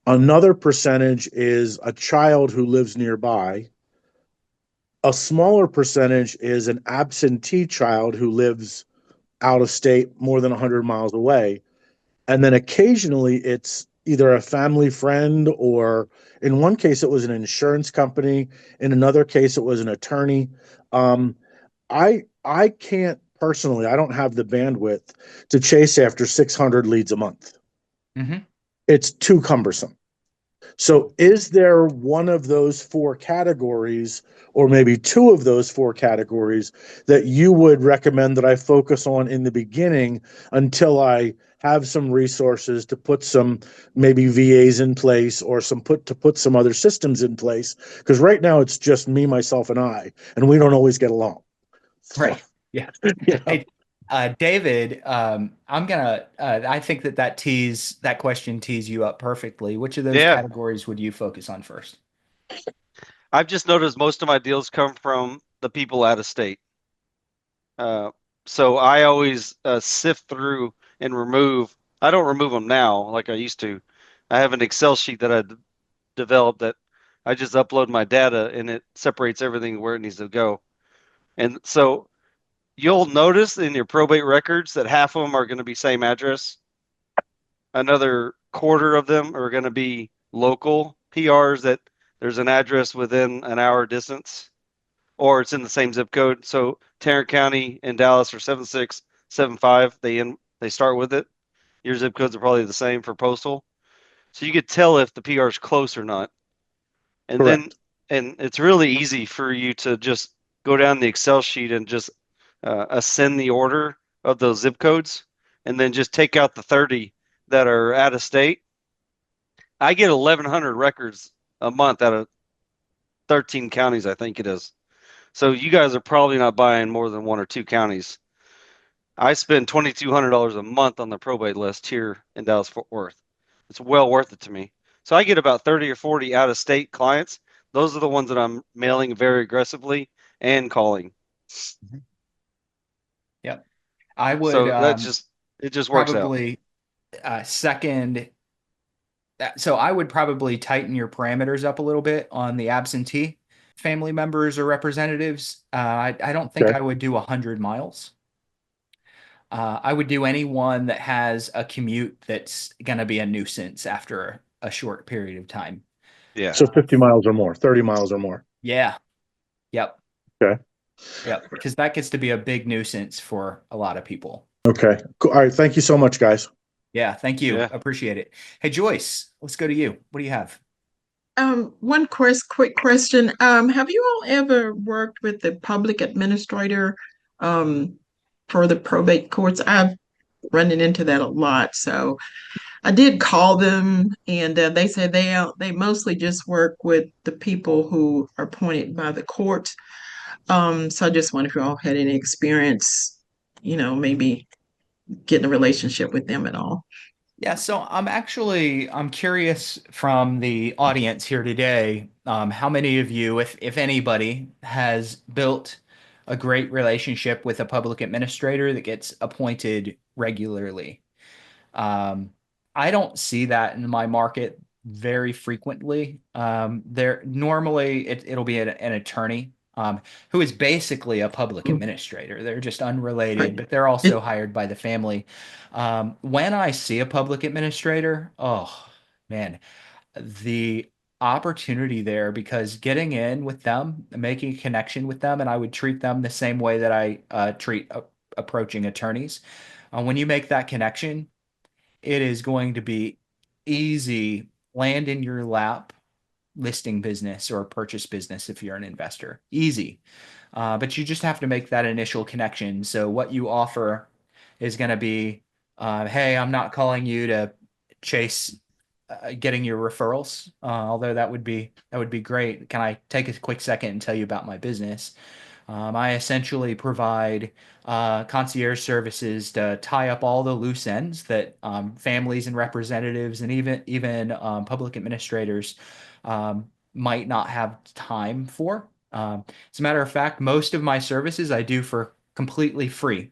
Another percentage is a child who lives nearby. A smaller percentage is an absentee child who lives out of state more than 100 miles away. And then occasionally it's either a family friend, or in one case it was an insurance company, in another case it was an attorney. I can't personally, I don't have the bandwidth to chase after 600 leads a month. Hmm. It's too cumbersome. So, is there one of those four categories, or maybe two of those four categories, that you would recommend that I focus on in the beginning until I have some resources to put some maybe VAs in place, or put some other systems in place? Because right now it's just me, myself, and we don't always get along. So, Right. Yeah. you know. Hey, David, I think that question tees you up perfectly. Which of those Yeah. categories would you focus on first? I've just noticed most of my deals come from the people out of state. Uh, so I always sift through and remove. I don't remove them now like I used to. I have an Excel sheet that I developed that I just upload my data and it separates everything where it needs to go. And so you'll notice in your probate records that half of them are going to be same address. Another quarter of them are going to be local PRs that there's an address within an hour distance, or it's in the same zip code. So Tarrant County and Dallas are 7675. They start with it. Your zip codes are probably the same for postal. So you could tell if the PR is close or not. And then, Correct. and it's really easy for you to just go down the Excel sheet and just ascend the order of those zip codes, and then just take out the 30 that are out of state. I get 1,100 records a month out of 13 counties, I think it is. So you guys are probably not buying more than one or two counties. I spend $2,200 a month on the probate list here in Dallas Fort Worth. It's well worth it to me. So I get about 30 or 40 out of state clients. Those are the ones that I'm mailing very aggressively and calling. Mhm. Yep. I would So it just works out. probably second that. So I would probably tighten your parameters up a little bit on the absentee family members or representatives. I don't think Okay. I would do 100 miles. I would do anyone that has a commute that's going to be a nuisance after a short period of time. Yeah. So 50 miles or more, 30 miles or more. Yeah. Yep. Okay. Yep. Because that gets to be a big nuisance for a lot of people. Okay. Cool. All right. Thank you so much, guys. Yeah. Thank you. Yeah. Appreciate it. Hey, Joyce, let's go to you. What do you have? One quick question. Have you all ever worked with the public administrator um, for the probate courts? I've running into that a lot. So I did call them, and they said they mostly just work with the people who are appointed by the court. So I just wonder if you all had any experience, maybe getting a relationship with them at all. Yeah, so I'm curious from the audience here today, how many of you, if anybody, has built a great relationship with a public administrator that gets appointed regularly? Um, I don't see that in my market very frequently. There normally it'll be an attorney who is basically a public administrator. They're just unrelated, Right. but they're also And hired by the family. When I see a public administrator, oh man, the opportunity there because getting in with them, making a connection with them, and I would treat them the same way that I treat approaching attorneys. When you make that connection, it is going to be easy land in your lap listing business or purchase business if you're an investor. Easy. But you just have to make that initial connection. So what you offer is going to be, hey, I'm not calling you to chase getting your referrals, although that would be great. Can I take a quick second and tell you about my business? I essentially provide concierge services to tie up all the loose ends that families and representatives and even public administrators might not have time for. As a matter of fact, most of my services I do for completely free.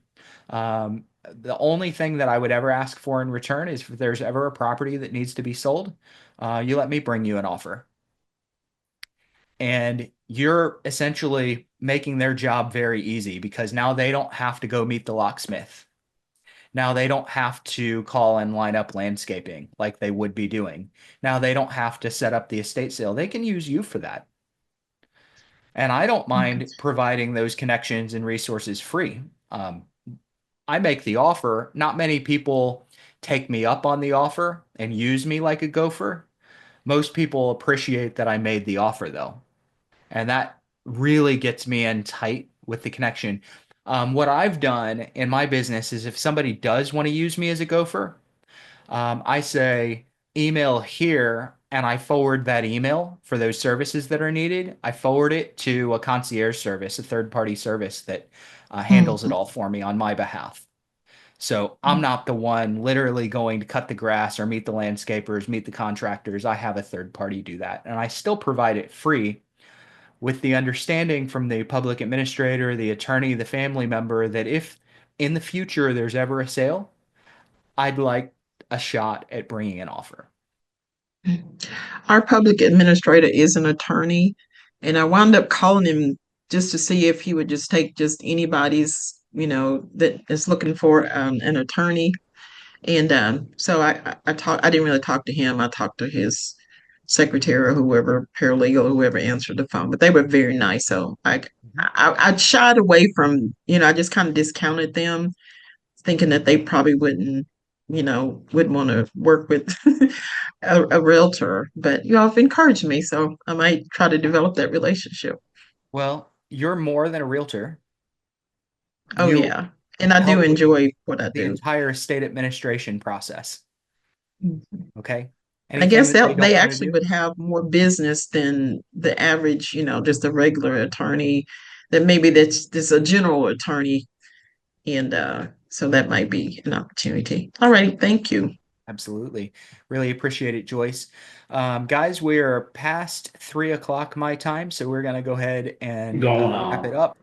The only thing that I would ever ask for in return is if there's ever a property that needs to be sold, you let me bring you an offer. And you're essentially making their job very easy because now they don't have to go meet the locksmith. Now they don't have to call and line up landscaping like they would be doing. Now they don't have to set up the estate sale. They can use you for that. And I don't mind providing those connections and resources free. I make the offer. Not many people take me up on the offer and use me like a gopher. Most people appreciate that I made the offer, though. And that really gets me in tight with the connection. What I've done in my business is if somebody does want to use me as a gopher, I say email here and I forward that email for those services that are needed. I forward it to a concierge service, a third party service that handles it Mhm. all for me on my behalf. So I'm not the one literally going to cut the grass or meet the landscapers, meet the contractors. I have a third party do that. And I still provide it free with the understanding from the public administrator, the attorney, the family member that if in the future there's ever a sale, I'd like a shot at bringing an offer. Our public administrator is an attorney, and I wound up calling him just to see if he would just take just anybody's, that is looking for an attorney. And so I didn't really talk to him. I talked to his secretary or whoever, paralegal, whoever answered the phone, but they were very nice. So I shied away from, I just kind of discounted them, thinking that they probably wouldn't want to work with a realtor. But you all have encouraged me, so I might try to develop that relationship. Well, you're more than a realtor. Oh You yeah, and I do help with enjoy what I the do. entire estate administration process. Okay. I Anything guess that they they don't want to actually do? would have more business than the average, just a regular attorney. That maybe that's a general attorney, and so that might be an opportunity. All righty, thank you. Absolutely. Really appreciate it, Joyce. Guys, we are past 3 o'clock my time, so we're going to go ahead and wrap it up.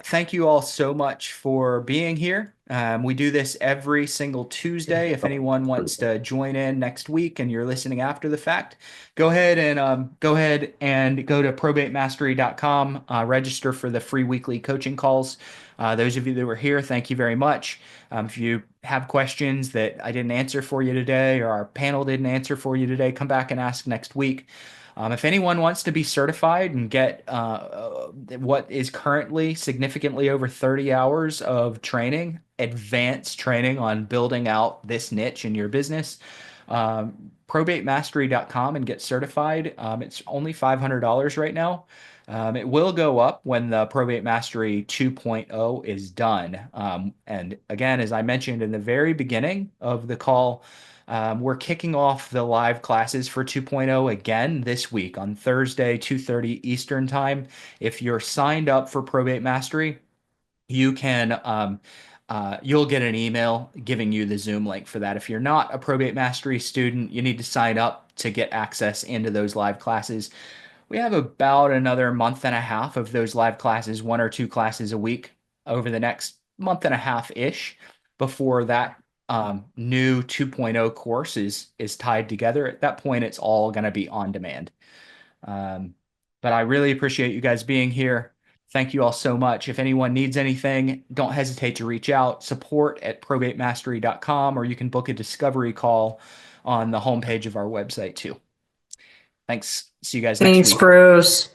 Thank you all so much for being here. We do this every single Tuesday. If anyone wants to join in next week and you're listening after the fact, go ahead and go to probatemastery.com, register for the free weekly coaching calls. Those of you that were here, thank you very much. If you have questions that I didn't answer for you today or our panel didn't answer for you today, come back and ask next week. If anyone wants to be certified and get what is currently significantly over 30 hours of training, advanced training on building out this niche in your business, probatemastery.com and get certified. It's only $500 right now. It will go up when the Probate Mastery 2.0 is done. And again, as I mentioned in the very beginning of the call, we're kicking off the live classes for 2.0 again this week on Thursday, 2:30 Eastern Time. If you're signed up for Probate Mastery, you can you'll get an email giving you the Zoom link for that. If you're not a Probate Mastery student, you need to sign up to get access into those live classes. We have about another month and a half of those live classes, 1 or 2 classes a week over the next month and a half-ish before that new 2.0 course is tied together. At that point, it's all going to be on demand. But I really appreciate you guys being here. Thank you all so much. If anyone needs anything, don't hesitate to reach out, support@probatemastery.com, or you can book a discovery call on the homepage of our website too. Thanks. See you guys next Thanks, week. Bruce.